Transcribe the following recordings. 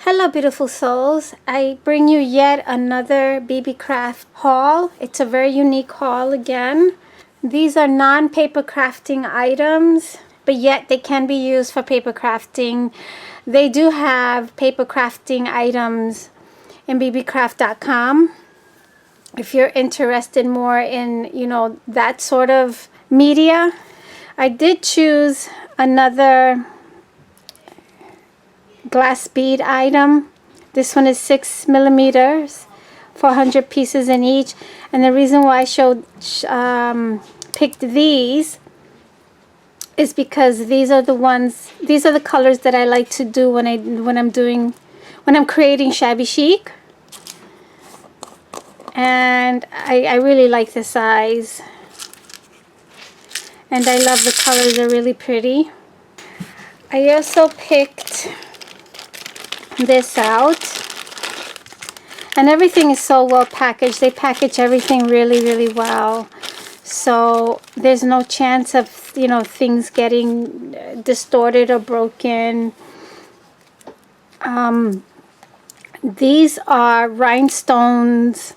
Hello beautiful souls, I bring you yet another Beebeecraft haul. It's a very unique haul again. These are non-paper crafting items, but yet they can be used for paper crafting. They do have paper crafting items in beebeecraft.com. If you're interested more in, that sort of media. I did choose another glass bead item. This one is 6 millimeters, 400 pieces in each. And the reason why I picked these is because these are the colors that I like to do when I'm creating shabby chic. And I really like the size, and I love the colors, they're really pretty. I also picked this out, and everything is so well packaged. They package everything really well, so there's no chance of things getting distorted or broken. These are rhinestones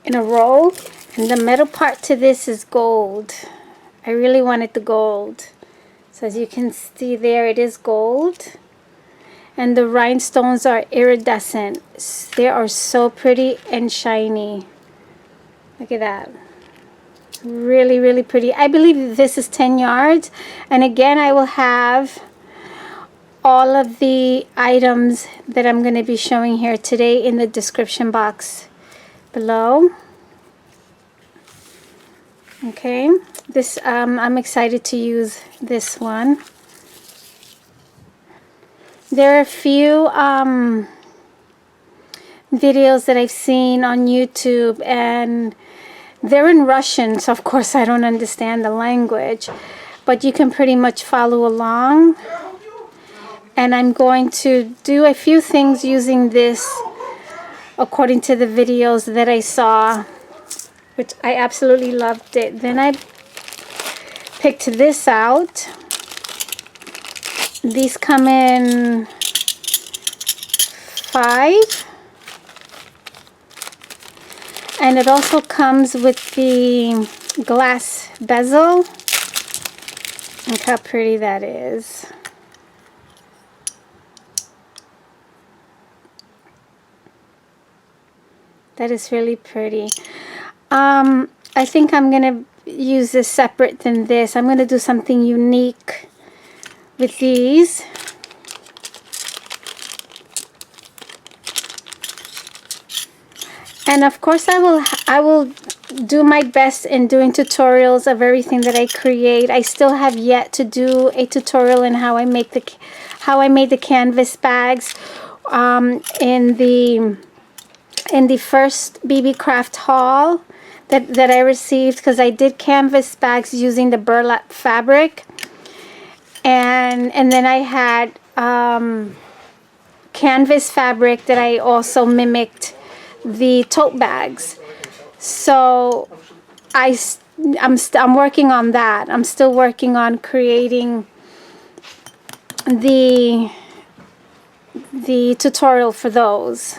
in a row, and the metal part to this is gold. I really wanted the gold, so as you can see there, it is gold. And the rhinestones are iridescent. They are so pretty and shiny. Look at that. Really pretty. I believe this is 10 yards. And again, I will have all of the items that I'm going to be showing here today in the description box below. Okay, this I'm excited to use this one. There are a few videos that I've seen on YouTube, and they're in Russian, so of course I don't understand the language, but you can pretty much follow along. And I'm going to do a few things using this according to the videos that I saw, which I absolutely loved it. Then I picked this out. These come in 5, and it also comes with the glass bezel. Look how pretty that is. That is really pretty. I think I'm gonna use this separate than this. I'm gonna do something unique with these. And of course I will do my best in doing tutorials of everything that I create. I still have yet to do a tutorial in how I made the canvas bags in the first Beebeecraft haul that I received, because I did canvas bags using the burlap fabric, and then I had canvas fabric that I also mimicked the tote bags. So I'm working on that. I'm still working on creating the tutorial for those.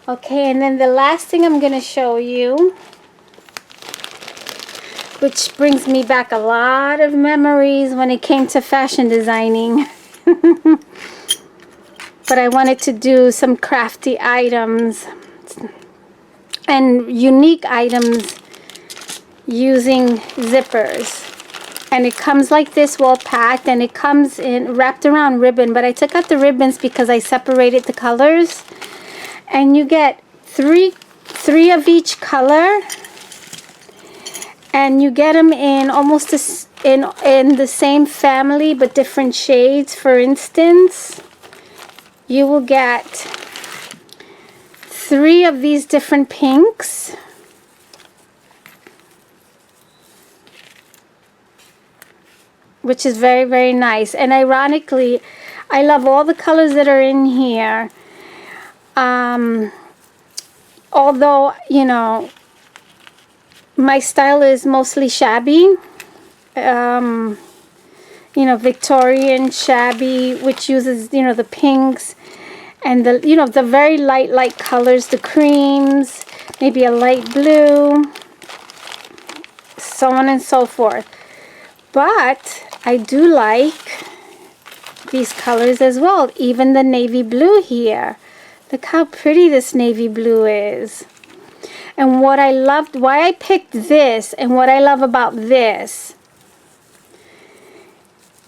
Okay, and then the last thing I'm going to show you, which brings me back a lot of memories when it came to fashion designing. But I wanted to do some crafty items and unique items using zippers. And it comes like this, well packed, and it comes in wrapped around ribbon, but I took out the ribbons because I separated the colors. And you get three of each color, and you get them in almost in the same family but different shades. For instance, you will get 3 of these different pinks, which is very nice. And ironically, I love all the colors that are in here. Although, my style is mostly shabby, you know, Victorian Shabby, which uses, you know, the pinks and the, you know, the very light colors, the creams, maybe a light blue, so on and so forth. But I do like these colors as well, even the navy blue here. Look how pretty this navy blue is. And what I loved, why I picked this, and what I love about this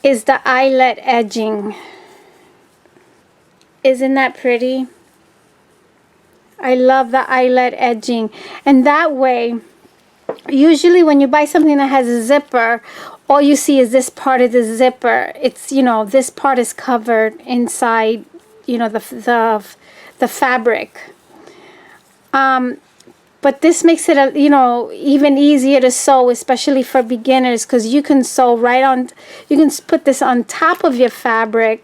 is the eyelet edging. Isn't that pretty? I love the eyelet edging. And that way, usually when you buy something that has a zipper, all you see is this part of the zipper. It's, you know, this part is covered inside, you know, the fabric. But this makes it, you know, even easier to sew, especially for beginners, because you can sew right on, you can put this on top of your fabric,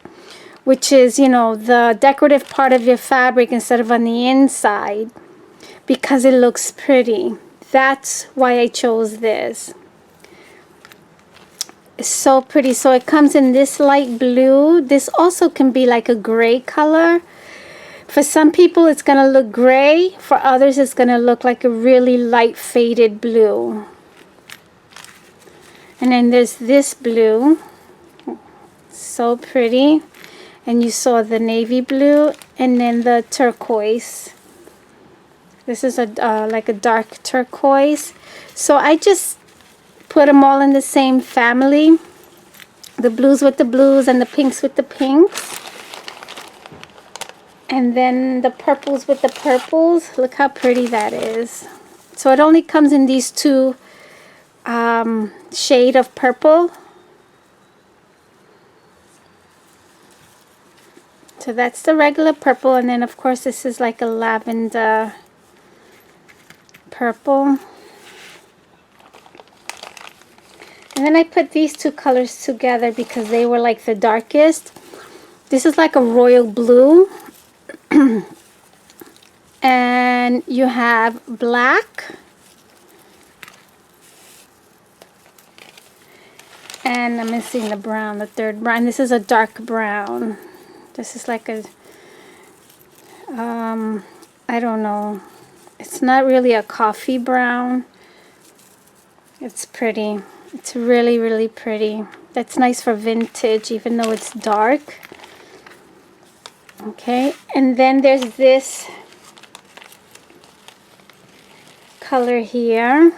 which is, you know, the decorative part of your fabric instead of on the inside, because it looks pretty. That's why I chose this. It's so pretty. So it comes in this light blue. This also can be like a gray color. For some people it's going to look gray. For others it's going to look like a really light faded blue. And then there's this blue. So pretty. And you saw the navy blue and then the turquoise. This is a like a dark turquoise. So I just put them all in the same family. The blues with the blues and the pinks with the pinks. And then the purples with the purples. Look how pretty that is. So it only comes in these two shade of purple. So that's the regular purple, and then of course this is like a lavender purple. And then I put these two colors together because they were like the darkest. This is like a royal blue. And you have black. And I'm missing the brown, the third brown. This is a dark brown. This is like a, I don't know. It's not really a coffee brown. It's pretty. It's really, really pretty. That's nice for vintage, even though it's dark. Okay, and then there's this color here.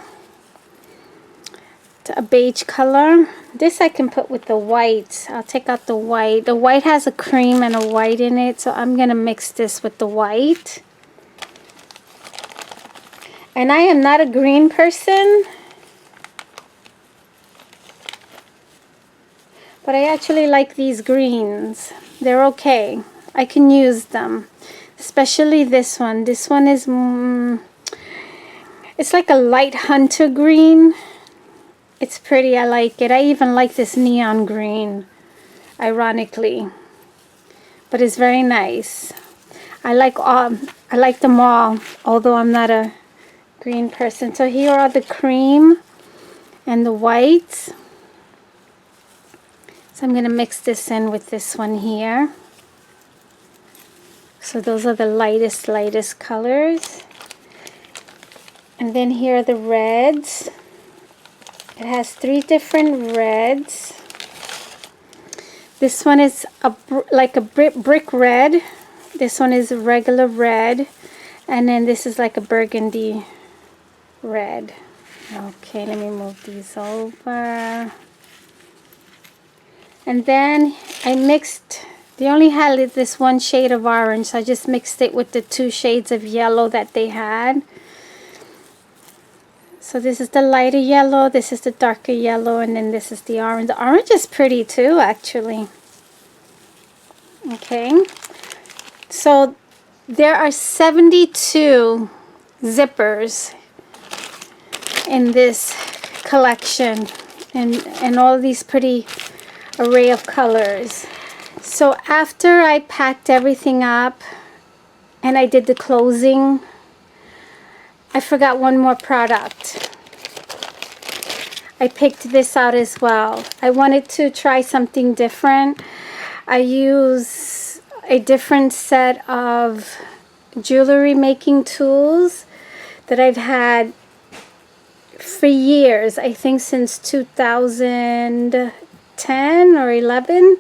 It's a beige color. This I can put with the white. I'll take out the white. The white has a cream and a white in it, so I'm going to mix this with the white. And I am not a green person, but I actually like these greens. They're okay. I can use them. Especially this one. This one is, it's like a light hunter green. It's pretty. I like it. I even like this neon green, ironically. But it's very nice. I like them all, although I'm not a green person. So here are the cream and the whites. So I'm going to mix this in with this one here. So those are the lightest colors. And then here are the reds. It has 3 different reds. This one is like a brick red. This one is a regular red. And then this is like a burgundy red. Okay, let me move these over. And then I mixed, they only had this one shade of orange, so I just mixed it with the 2 shades of yellow that they had. So this is the lighter yellow, this is the darker yellow, and then this is the orange. The orange is pretty too, actually. Okay. So there are 72 zippers in this collection, and all these pretty array of colors. So after I packed everything up and I did the closing, I forgot one more product. I picked this out as well. I wanted to try something different. I use a different set of jewelry making tools that I've had for years. I think since 2010 or 11.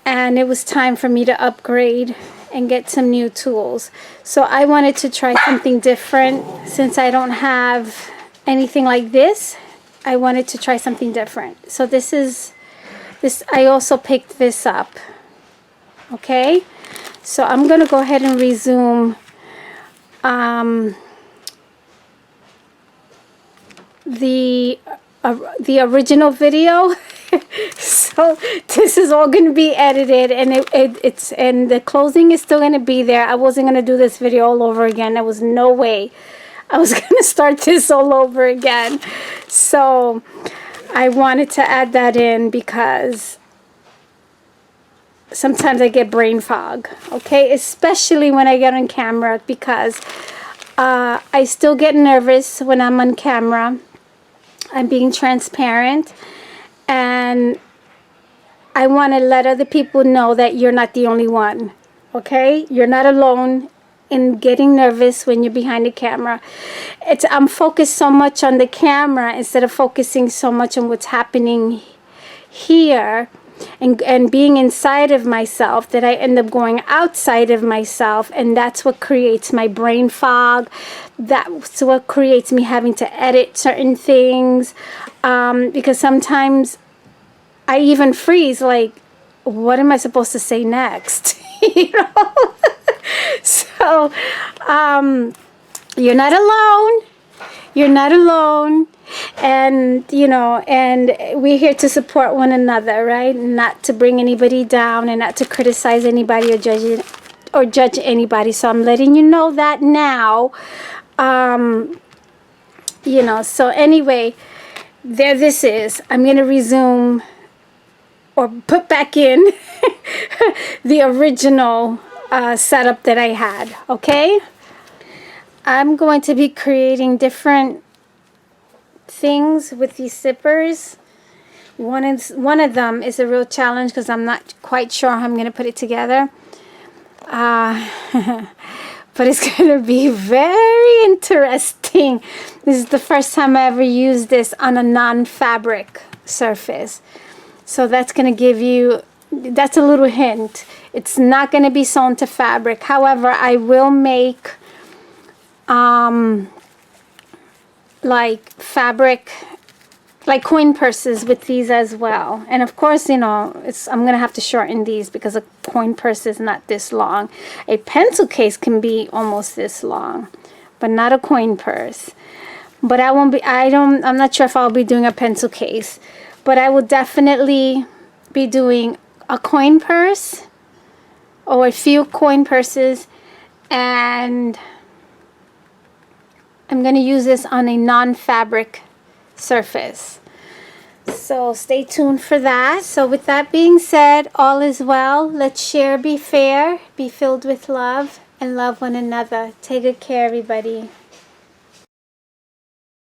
And it was time for me to upgrade and get some new tools. So I wanted to try something different. Since I don't have anything like this, I wanted to try something different. So this is this. I also picked this up. Okay, so I'm gonna go ahead and resume the original video. So this is all going to be edited, and it's and the closing is still going to be there. I wasn't going to do this video all over again. There was no way I was going to start this all over again. So I wanted to add that in because sometimes I get brain fog, okay, especially when I get on camera, because I still get nervous when I'm on camera. I'm being transparent, and I want to let other people know that you're not the only one, okay? You're not alone in getting nervous when you're behind the camera. I'm focused so much on the camera instead of focusing so much on what's happening here and being inside of myself, that I end up going outside of myself, and that's what creates my brain fog. That's what creates me having to edit certain things, because sometimes I even freeze, like, what am I supposed to say next? You know? So, you're not alone. You're not alone. And, you know, and we're here to support one another, right? Not to bring anybody down and not to criticize anybody or judge anybody. So I'm letting you know that now. You know, so anyway, there this is. I'm going to resume or put back in the original setup that I had, okay? I'm going to be creating different things with these zippers. One of them is a real challenge because I'm not quite sure how I'm going to put it together. But it's going to be very interesting. This is the first time I ever used this on a non-fabric surface. So that's going to give you, that's a little hint. It's not going to be sewn to fabric. However, I will make like fabric, like coin purses with these as well. And of course, you know, I'm going to have to shorten these because a coin purse is not this long. A pencil case can be almost this long, but not a coin purse. But I'm not sure if I'll be doing a pencil case, but I will definitely be doing a coin purse or a few coin purses, and I'm going to use this on a non-fabric surface. So stay tuned for that. So with that being said, all is well. Let's share, be fair, be filled with love, and love one another. Take good care, everybody.